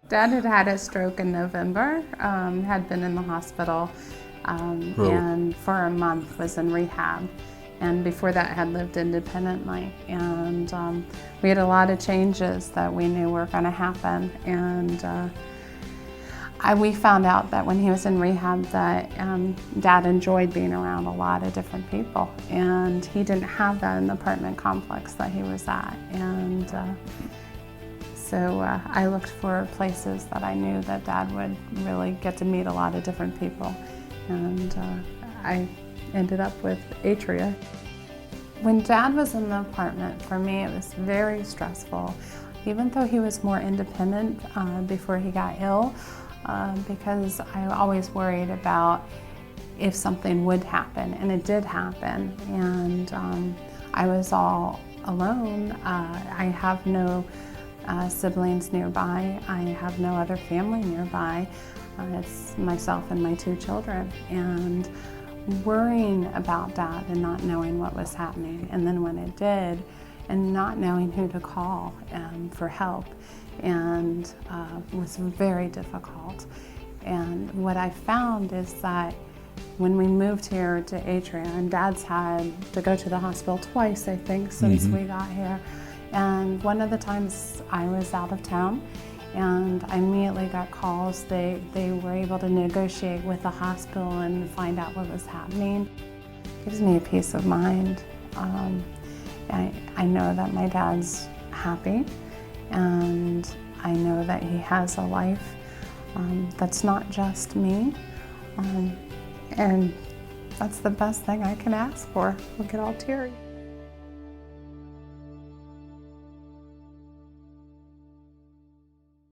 Dad had had a stroke in November, had been in the hospital, and for a month was in rehab. And before that had lived independently. And we had a lot of changes that we knew were going to happen. And we found out that when he was in rehab that Dad enjoyed being around a lot of different people. And he didn't have that in the apartment complex that he was at. And so I looked for places that I knew that Dad would really get to meet a lot of different people. And I ended up with Atria. When Dad was in the apartment, for me it was very stressful, even though he was more independent before he got ill, because I always worried about if something would happen, and it did happen. And I was all alone. I have no siblings nearby. I have no other family nearby. It's myself and my 2 children. And worrying about Dad and not knowing what was happening, and then when it did, and not knowing who to call for help, and was very difficult. And what I found is that when we moved here to Atria, and Dad's had to go to the hospital twice, I think, since we got here. And one of the times I was out of town, and I immediately got calls. They were able to negotiate with the hospital and find out what was happening. It gives me a peace of mind. I know that my dad's happy, and I know that he has a life that's not just me. And that's the best thing I can ask for. I'll get all teary.